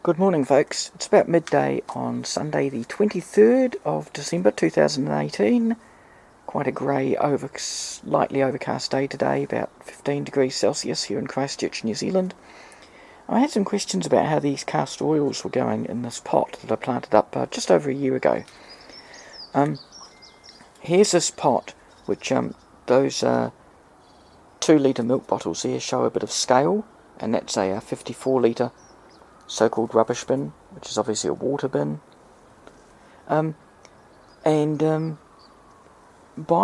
Good morning, folks. It's about midday on Sunday the 23rd of December 2018. Quite a grey, slightly overcast day today, about 15 degrees Celsius here in Christchurch, New Zealand. I had some questions about how these castor oils were going in this pot that I planted up just over a year ago. Here's this pot, which those 2-litre milk bottles here show a bit of scale, and that's a 54-litre so-called rubbish bin, which is obviously a water bin. By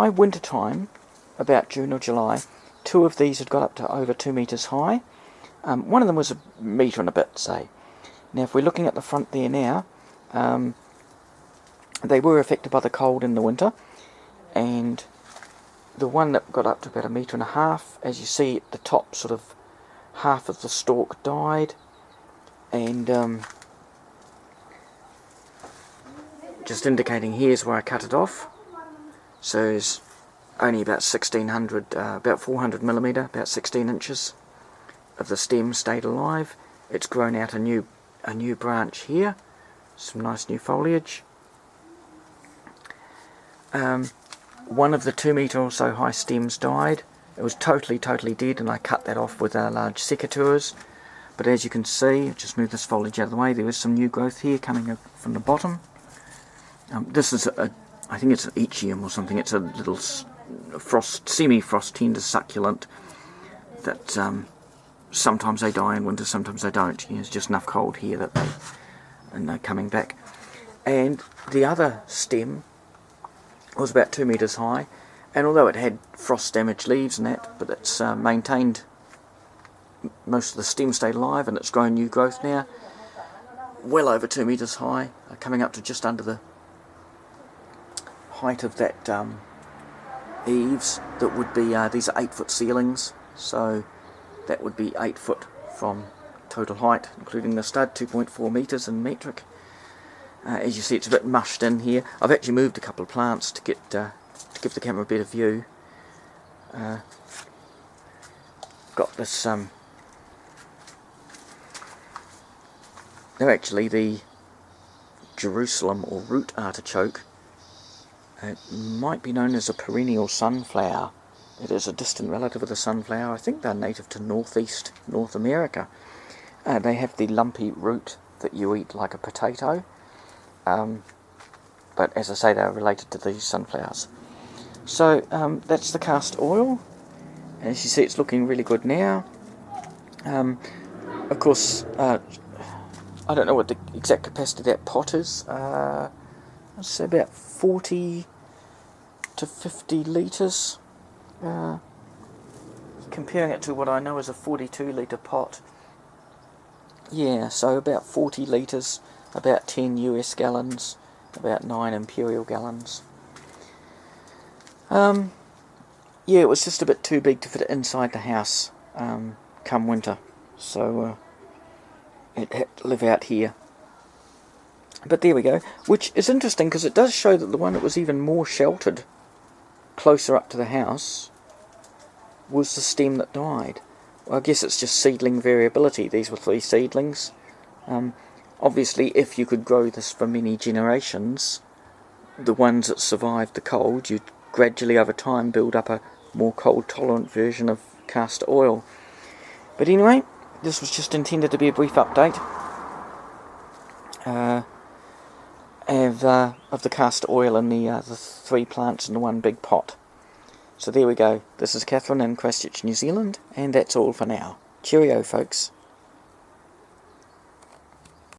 winter time, about June or July, 2 of these had got up to over 2 metres high. One of them was a metre and a bit, say. Now, if we're looking at the front there now, they were affected by the cold in the winter, and the one that got up to about 1.5 metres, as you see at the top, sort of half of the stalk died. And just indicating here's where I cut it off. So it's only about 1600, about 400 millimetre, about 16 inches of the stem stayed alive. It's grown out a new branch here, some nice new foliage. One of the 2 metre or so high stems died. It was totally dead, and I cut that off with large secateurs. But as you can see, just move this foliage out of the way, there is some new growth here coming up from the bottom. This is I think it's an Echium or something. It's a little semi-frost tender succulent that sometimes they die in winter, sometimes they don't. It's just enough cold here that they're coming back. And the other stem was about 2 metres high, and although it had frost-damaged leaves and that, but it's maintained. Most of the stem stayed alive, and it's grown new growth now, well over 2 metres high, coming up to just under the height of that eaves. That would be these are 8-foot ceilings, so that would be 8 foot from total height, including the stud, 2.4 metres in metric. As you see, it's a bit mushed in here. I've actually moved a couple of plants to give the camera a better view. Got this. They're actually the Jerusalem or root artichoke. It might be known as a perennial sunflower. It is a distant relative of the sunflower. I think they're native to northeast North America. They have the lumpy root that you eat like a potato. But as I say, they're related to these sunflowers. So that's the castor oil. As you see, it's looking really good now. Of course, I don't know what the exact capacity of that pot is. I'd say about 40 to 50 litres. Comparing it to what I know is a 42-litre pot. Yeah, so about 40 litres, about 10 US gallons, about 9 imperial gallons. Yeah, it was just a bit too big to fit inside the house come winter. So it had to live out here. But there we go, which is interesting because it does show that the one that was even more sheltered closer up to the house was the stem that died. Well, I guess it's just seedling variability. These were 3 seedlings. Obviously, if you could grow this for many generations, the ones that survived the cold, you'd gradually over time build up a more cold tolerant version of castor oil. But anyway, this was just intended to be a brief update of the castor oil and the 3 plants in the one big pot. So there we go. This is Catherine in Christchurch, New Zealand, and that's all for now. Cheerio, folks.